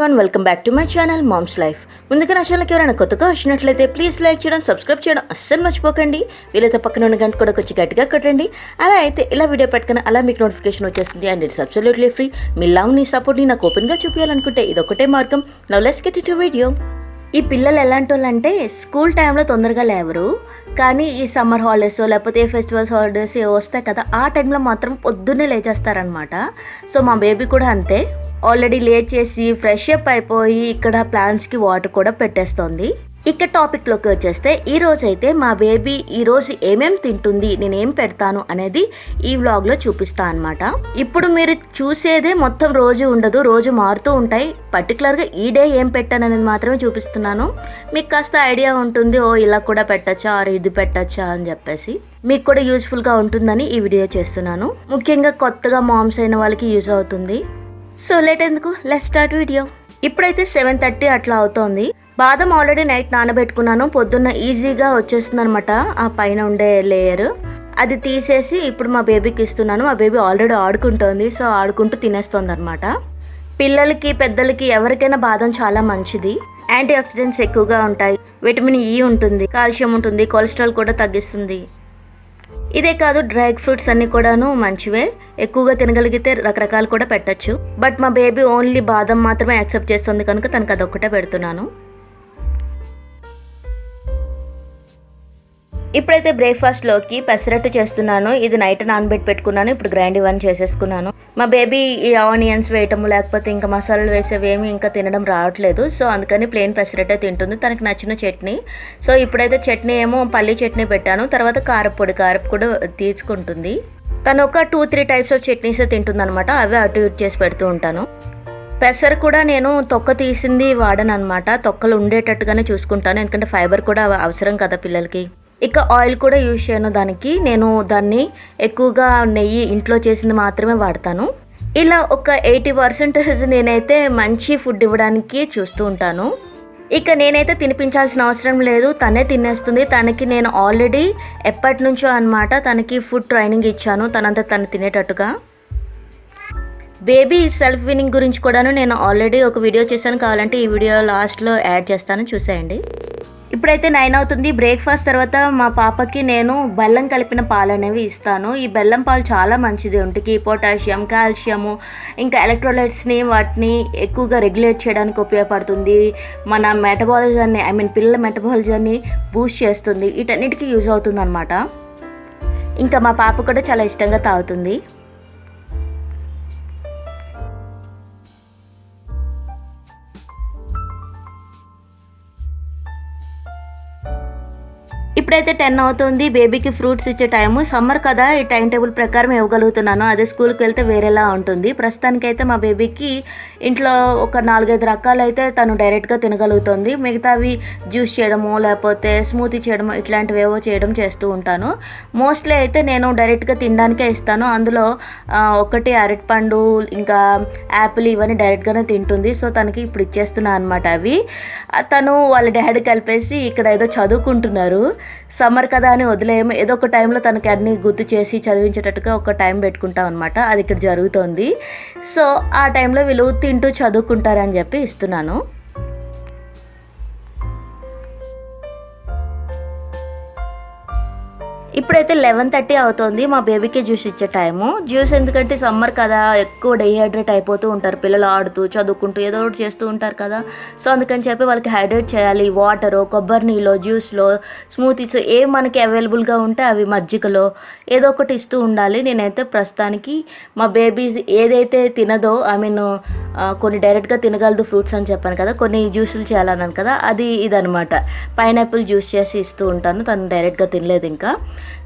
Everyone, welcome back to my channel mom's life. ముందుగా నా ఛానల్కి ఎవరైనా కొత్తగా వచ్చినట్లయితే ప్లీజ్ లైక్ చేయడం, సబ్స్క్రైబ్ చేయడం అస్సలు మర్చిపోకండి. వీలైతే పక్కన ఉన్న గంట కూడా కొంచెం గట్టిగా కొట్టండి. అలా అయితే ఇలా వీడియో పెట్టుకుని అలా మీకు నోటిఫికేషన్ వచ్చేస్తుంది. And it's absolutely free. మీ లవ్ని, సపోర్ట్ని నాకు ఓపెన్గా చూపించాలనుకుంటే ఇదొకటే మార్గం. Now let's get into video. ఈ పిల్లలు ఎలాంటి వాళ్ళు అంటే స్కూల్ టైంలో తొందరగా లేవరు, కానీ ఈ సమ్మర్ హాలిడేస్ లేకపోతే ఫెస్టివల్స్ హాలిడేస్ వస్తాయి కదా, ఆ టైంలో మాత్రం పొద్దున్నే లేచేస్తారనమాట. సో మా బేబీ కూడా అంతే, ఆల్రెడీ లేచేసి ఫ్రెష్ అప్ అయిపోయి ఇక్కడ ప్లాంట్స్కి వాటర్ కూడా పెట్టేస్తోంది. ఇక టాపిక్లోకి వచ్చేస్తే ఈరోజు అయితే మా బేబీ ఈరోజు ఏమేమి తింటుంది, నేనేం పెడతాను అనేది ఈ వ్లాగ్లో చూపిస్తా అనమాట. ఇప్పుడు మీరు చూసేదే మొత్తం రోజు ఉండదు, రోజు మారుతూ ఉంటాయి. పర్టికులర్గా ఈ డే ఏం పెట్టాను అనేది మాత్రమే చూపిస్తున్నాను. మీకు కాస్త ఐడియా ఉంటుంది, ఓ ఇలా కూడా పెట్టచ్చా, ఆర్ ఇది పెట్టచ్చా అని చెప్పేసి మీకు కూడా యూజ్ఫుల్గా ఉంటుందని ఈ వీడియో చేస్తున్నాను. ముఖ్యంగా కొత్తగా మామ్స్ అయిన వాళ్ళకి యూజ్ అవుతుంది. సో లేట్ ఎందుకు, లెట్స్ స్టార్ట్ వీడియో. ఇప్పుడైతే 7:30 అట్లా అవుతోంది. బాదం ఆల్రెడీ నైట్ నానబెట్టుకున్నాను, పొద్దున్న ఈజీగా వచ్చేస్తుంది అనమాట ఆ పైన ఉండే లేయర్. అది తీసేసి ఇప్పుడు మా బేబీకి ఇస్తున్నాను. మా బేబీ ఆల్రెడీ ఆడుకుంటోంది, సో ఆడుకుంటూ తినేస్తుంది అనమాట. పిల్లలకి పెద్దలకి ఎవరికైనా బాదం చాలా మంచిది. యాంటీ ఆక్సిడెంట్స్ ఎక్కువగా ఉంటాయి, విటమిన్ ఈ ఉంటుంది, కాల్షియం ఉంటుంది, కొలెస్ట్రాల్ కూడా తగ్గిస్తుంది. ఇదే కాదు, డ్రై ఫ్రూట్స్ అన్నీ కూడాను మంచివే. ఎక్కువగా తినగలిగితే రకరకాలు కూడా పెట్టచ్చు. బట్ మా బేబీ ఓన్లీ బాదం మాత్రమే యాక్సెప్ట్ చేస్తుంది కనుక తనకు అదొక్కటే పెడుతున్నాను. ఇప్పుడైతే బ్రేక్ఫాస్ట్లోకి పెసరట్టు చేస్తున్నాను. ఇది నైట్ నానబెట్టి పెట్టుకున్నాను, ఇప్పుడు గ్రైండ్ ఇవన్నీ చేసేసుకున్నాను. మా బేబీ ఈ ఆనియన్స్ వేయటము లేకపోతే ఇంకా మసాలాలు వేసేవి ఏమి ఇంకా తినడం రావట్లేదు. సో అందుకని ప్లెయిన్ పెసరట్టే తింటుంది, తనకి నచ్చిన చట్నీ. సో ఇప్పుడైతే చట్నీ ఏమో పల్లీ చట్నీ పెట్టాను, తర్వాత కారపు కూడా తీసుకుంటుంది. తను ఒక 2-3 టైప్స్ ఆఫ్ చట్నీస్ తింటుంది అనమాట, అవే అటు ఇటు చేసి పెడుతూ ఉంటాను. పెసర కూడా నేను తొక్క తీసింది వాడను అనమాట, తొక్కలు ఉండేటట్టుగానే చూసుకుంటాను, ఎందుకంటే ఫైబర్ కూడా అవసరం కదా పిల్లలకి. ఇక ఆయిల్ కూడా యూజ్ చేయను దానికి, నేను దాన్ని ఎక్కువగా నెయ్యి ఇంట్లో చేసింది మాత్రమే వాడతాను. ఇలా ఒక 80% నేనైతే మంచి ఫుడ్ ఇవ్వడానికి చూస్తూ ఉంటాను. ఇక నేనైతే తినిపించాల్సిన అవసరం లేదు, తనే తినేస్తుంది. తనకి నేను ఆల్రెడీ ఎప్పటి నుంచో అనమాట తనకి ఫుడ్ ట్రైనింగ్ ఇచ్చాను, తనంతా తను తినేటట్టుగా. బేబీ సెల్ఫ్ వినింగ్ గురించి కూడాను నేను ఆల్రెడీ ఒక వీడియో చేశాను, కావాలంటే ఈ వీడియో లాస్ట్లో యాడ్ చేస్తాను, చూసేయండి. ఇప్పుడైతే 9 అవుతుంది. బ్రేక్ఫాస్ట్ తర్వాత మా పాపకి నేను బెల్లం కలిపిన పాలు అనేవి ఇస్తాను. ఈ బెల్లం పాలు చాలా మంచిది ఒంటికి, పొటాషియం, కాల్షియము, ఇంకా ఎలక్ట్రోలైట్స్ని వాటిని ఎక్కువగా రెగ్యులేట్ చేయడానికి ఉపయోగపడుతుంది. మన మెటబాలిజాన్ని పిల్లల మెటబాలిజాన్ని బూస్ట్ చేస్తుంది, వీటన్నిటికీ యూజ్ అవుతుంది అనమాట. ఇంకా మా పాప కూడా చాలా ఇష్టంగా తాగుతుంది. ఇప్పుడైతే 10 అవుతుంది. బేబీకి ఫ్రూట్స్ ఇచ్చే టైము. సమ్మర్ కదా, ఈ టైం టేబుల్ ప్రకారం ఇవ్వగలుగుతున్నాను, అదే స్కూల్కి వెళ్తే వేరేలా ఉంటుంది. ప్రస్తుతానికైతే మా బేబీకి ఇంట్లో ఒక 4-5 రకాలు అయితే తను డైరెక్ట్గా తినగలుగుతుంది. మిగతావి జ్యూస్ చేయడము లేకపోతే స్మూతీ చేయడము ఇట్లాంటివి ఏవో చేస్తూ ఉంటాను. మోస్ట్లీ అయితే నేను డైరెక్ట్గా తినడానికే ఇస్తాను. అందులో ఒకటి అరటిపండు, ఇంకా యాపిల్, ఇవన్నీ డైరెక్ట్గానే తింటుంది. సో తనకి ఇప్పుడు ఇచ్చేస్తున్నాను అనమాట. అవి తను వాళ్ళ డాడీ కలిపేసి ఇక్కడ ఏదో చదువుకుంటున్నారు. సమ్మర్ కదా అని వదిలేము, ఏదో ఒక టైంలో తనకి అన్ని గుర్తు చేసి చదివించేటట్టుగా ఒక టైం పెట్టుకుంటాం అనమాట. అది ఇక్కడ జరుగుతోంది. సో ఆ టైంలో వీళ్ళు తింటూ చదువుకుంటారని చెప్పి ఇస్తున్నాను. ఇప్పుడైతే 11:30 అవుతుంది. మా బేబీకి జ్యూస్ ఇచ్చే టైము. జ్యూస్ ఎందుకంటే సమ్మర్ కదా, ఎక్కువ డీహైడ్రేట్ అయిపోతూ ఉంటారు పిల్లలు, ఆడుతూ చదువుకుంటూ ఏదో ఒకటి చేస్తూ ఉంటారు కదా. సో అందుకని చెప్పి వాళ్ళకి హైడ్రేట్ చేయాలి. వాటరు, కొబ్బరి నీళ్ళు, జ్యూస్లో, స్మూతీస్ ఏం మనకి అవైలబుల్గా ఉంటే అవి, మజ్జిగలో ఏదో ఒకటి ఇస్తూ ఉండాలి. నేనైతే ప్రస్తుతానికి మా బేబీ ఏదైతే తినదో, కొన్ని డైరెక్ట్గా తినగలదు ఫ్రూట్స్ అని చెప్పాను కదా, కొన్ని జ్యూసులు చేయాలన్నాను కదా, అది ఇదనమాట. పైనాపిల్ జ్యూస్ చేసి ఇస్తూ ఉంటాను, తను డైరెక్ట్గా తినలేదు ఇంకా.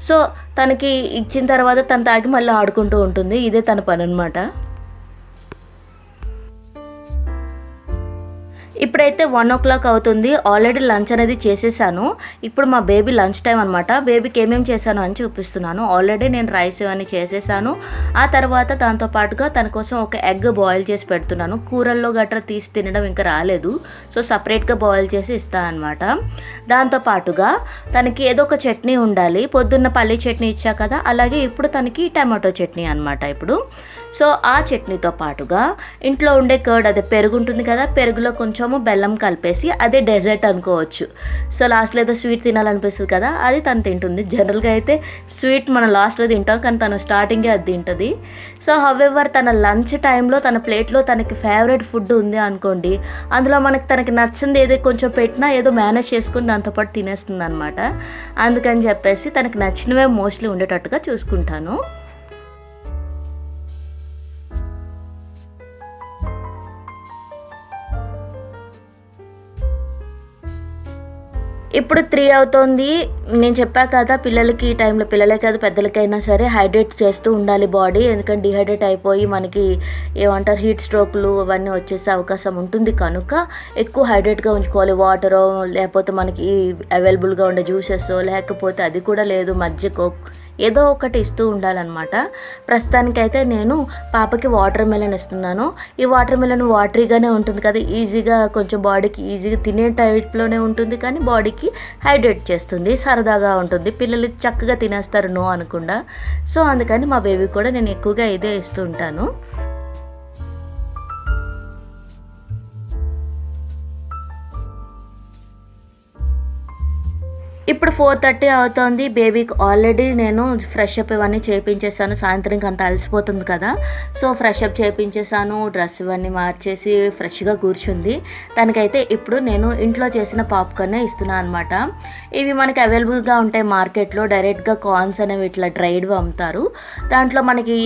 సో తనకి ఇచ్చిన తర్వాత తను తాగి మళ్ళీ ఆడుకుంటూ ఉంటుంది, ఇదే తన పని అనమాట. ఇప్పుడైతే 1 o'clock అవుతుంది. ఆల్రెడీ లంచ్ అనేది చేసేసాను. ఇప్పుడు మా బేబీ లంచ్ టైం అనమాట. బేబీకి ఏమేమి చేశాను అని చూపిస్తున్నాను. ఆల్రెడీ నేను రైస్ ఇవన్నీ చేసేసాను. ఆ తర్వాత దాంతోపాటుగా తన కోసం ఒక ఎగ్ బాయిల్ చేసి పెడుతున్నాను. కూరల్లో గట్రా తీసి తినడం ఇంకా రాలేదు, సో సపరేట్గా బాయిల్ చేసి ఇస్తాను అనమాట. దాంతోపాటుగా తనకి ఏదో ఒక చట్నీ ఉండాలి. పొద్దున్న పల్లీ చట్నీ ఇచ్చా కదా, అలాగే ఇప్పుడు తనకి టమాటో చట్నీ అనమాట ఇప్పుడు. సో ఆ చట్నీతో పాటుగా ఇంట్లో ఉండే కర్డ్, అదే పెరుగు ఉంటుంది కదా, పెరుగులో కొంచెము బెల్లం కలిపేసి అదే డెజర్ట్ అనుకోవచ్చు. సో లాస్ట్లో ఏదో స్వీట్ తినాలనిపిస్తుంది కదా, అది తను తింటుంది. జనరల్గా అయితే స్వీట్ మనం లాస్ట్లో తింటాం, కానీ తను స్టార్టింగే అది తింటుంది. సో హవెవర్ తన లంచ్ టైంలో తన ప్లేట్లో తనకి ఫేవరెట్ ఫుడ్ ఉంది అనుకోండి, అందులో తనకి నచ్చింది ఏదో కొంచెం పెట్టినా ఏదో మేనేజ్ చేసుకుని దాంతోపాటు తినేస్తుంది అనమాట. అందుకని చెప్పేసి తనకి నచ్చినవే మోస్ట్లీ ఉండేటట్టుగా చూసుకుంటాను. ఇప్పుడు 3 అవుతోంది. నేను చెప్పా కదా, పిల్లలకి ఈ టైంలో, పిల్లలే కాదు పెద్దలకైనా సరే హైడ్రేట్ చేస్తూ ఉండాలి బాడీ. ఎందుకంటే డిహైడ్రేట్ అయిపోయి మనకి ఏమంటారు హీట్ స్ట్రోక్లు అవన్నీ వచ్చేసే అవకాశం ఉంటుంది. కనుక ఎక్కువ హైడ్రేట్గా ఉంచుకోవాలి. వాటరో లేకపోతే మనకి అవైలబుల్గా ఉండే జ్యూసెస్, లేకపోతే అది కూడా లేదు మజ్జిగో, ఏదో ఒకటి ఇస్తూ ఉండాలన్నమాట. ప్రస్తుతానికైతే నేను పాపకి వాటర్ మెలన్ ఇస్తున్నాను. ఈ వాటర్ మెలన్ వాటరీగానే ఉంటుంది కదా, ఈజీగా కొంచెం బాడీకి ఈజీగా తినే టైప్లోనే ఉంటుంది, కానీ బాడీకి హైడ్రేట్ చేస్తుంది, సరదాగా ఉంటుంది. పిల్లలు చక్కగా తినేస్తారు నో అనకుండా. సో అందుకని మా బేబీ కూడా నేను ఎక్కువగా ఇదే ఇస్తూ ఉంటాను. ఇప్పుడు 4:30 అవుతోంది. బేబీకి ఆల్రెడీ నేను ఫ్రెష్ అప్ ఇవన్నీ చేయించేసాను. సాయంత్రంకి అంత అలసిపోతుంది కదా, సో ఫ్రెష్ అప్ చేయించేసాను. డ్రెస్ ఇవన్నీ మార్చేసి ఫ్రెష్గా కూర్చుంది. తనకైతే ఇప్పుడు నేను ఇంట్లో చేసిన పాప్కార్నే ఇస్తున్నాను అనమాట. ఇవి మనకి అవైలబుల్గా ఉంటాయి మార్కెట్లో. డైరెక్ట్గా కార్న్స్ అనేవి ఇట్లా డ్రైడ్వి అమ్ముతారు. దాంట్లో మనకి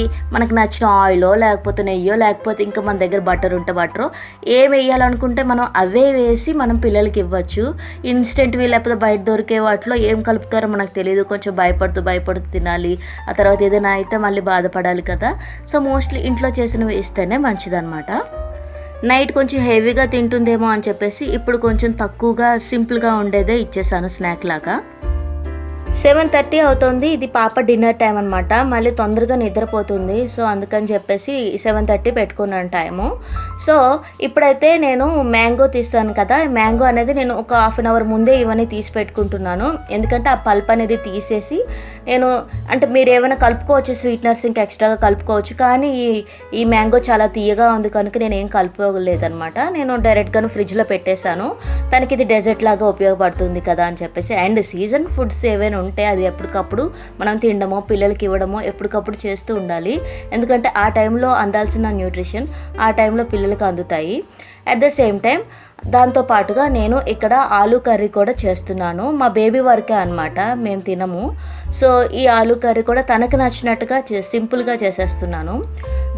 నచ్చిన ఆయిలో లేకపోతే నెయ్యో, లేకపోతే ఇంకా మన దగ్గర బటర్ ఉంటే బటరో, ఏం వేయాలనుకుంటే మనం అవే వేసి మనం పిల్లలకి ఇవ్వచ్చు. ఇన్స్టెంట్వి లేకపోతే బయట దొరికే వాటిలో ఏం కలుపుతారో మనకు తెలియదు. కొంచెం భయపడుతూ తినాలి. ఆ తర్వాత ఏదైనా అయితే మళ్ళీ బాధపడాలి కదా. సో మోస్ట్లీ ఇంట్లో చేసినవి ఇస్తేనే మంచిదన్నమాట. నైట్ కొంచెం హెవీగా తింటుందేమో అని చెప్పేసి ఇప్పుడు కొంచెం తక్కువగా సింపుల్గా ఉండేదే ఇచ్చేసాను స్నాక్ లాగా. 7:30 అవుతుంది. ఇది పాప డిన్నర్ టైం అనమాట. మళ్ళీ తొందరగా నిద్రపోతుంది. సో అందుకని చెప్పేసి 7:30 పెట్టుకున్నాను టైము. సో ఇప్పుడైతే నేను మ్యాంగో తీస్తాను కదా, మ్యాంగో అనేది నేను ఒక 1/2 అవర్ ముందే ఇవన్నీ తీసి పెట్టుకుంటున్నాను. ఎందుకంటే ఆ పల్ప్ అనేది తీసేసి నేను, అంటే మీరు ఏమైనా కలుపుకోవచ్చు, స్వీట్నర్స్ ఇంకా ఎక్స్ట్రాగా కలుపుకోవచ్చు, కానీ ఈ మ్యాంగో చాలా తీయగా ఉంది కనుక నేను ఏం కలుపుకోలేదనమాట. నేను డైరెక్ట్గాను ఫ్రిడ్జ్లో పెట్టేశాను. తనకి ఇది డెజర్ట్ లాగా ఉపయోగపడుతుంది కదా అని చెప్పేసి. అండ్ సీజన్ ఫుడ్స్ ఏవైనా ఉంటే అది ఎప్పటికప్పుడు మనం తినడమో పిల్లలకి ఇవ్వడమో ఎప్పటికప్పుడు చేస్తూ ఉండాలి. ఎందుకంటే ఆ టైంలో అందాల్సిన న్యూట్రిషన్ ఆ టైంలో పిల్లలకి అందుతాయి. అట్ ద సేమ్ టైం దాంతోపాటుగా నేను ఇక్కడ ఆలూ కర్రీ కూడా చేస్తున్నాను. మా బేబీ వరకే అనమాట, మేము తినము. సో ఈ ఆలూ కర్రీ కూడా తనకు నచ్చినట్టుగా సింపుల్గా చేసేస్తున్నాను.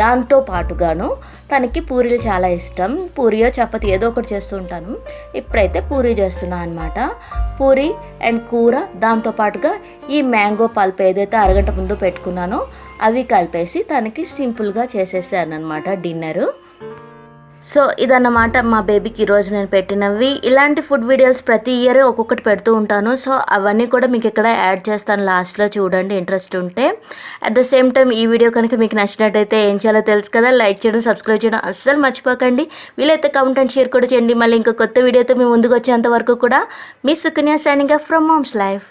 దాంతో పాటుగాను తనకి పూరీలు చాలా ఇష్టం. పూరియో చపాతి ఏదో ఒకటి చేస్తూ ఉంటాను. ఇప్పుడైతే పూరీ చేస్తున్నాను అనమాట. పూరీ అండ్ కూర, దాంతోపాటుగా ఈ మ్యాంగో పల్ప్ ఏదైతే అరగంట ముందు పెట్టుకున్నానో అవి కలిపేసి తనకి సింపుల్గా చేసేసాను అనమాట డిన్నరు. సో ఇదన్నమాట మా బేబీకి ఈరోజు నేను పెట్టినవి. ఇలాంటి ఫుడ్ వీడియోస్ ప్రతి ఇయర్ ఒక్కొక్కటి పెడుతూ ఉంటాను. సో అవన్నీ కూడా మీకు ఇక్కడ యాడ్ చేస్తాను లాస్ట్లో, చూడండి ఇంట్రెస్ట్ ఉంటే. అట్ ద సేమ్ టైం ఈ వీడియో కనుక మీకు నచ్చినట్టయితే ఏం చేయాలో తెలుసు కదా, లైక్ చేయడం, సబ్స్క్రైబ్ చేయడం అస్సలు మర్చిపోకండి. వీలైతే కామెంట్ అండ్ షేర్ కూడా చేయండి. మళ్ళీ ఇంకో కొత్త వీడియోతో మీ ముందుకు వచ్చేంత వరకు కూడా మీ Sukanya signing off from mom's life.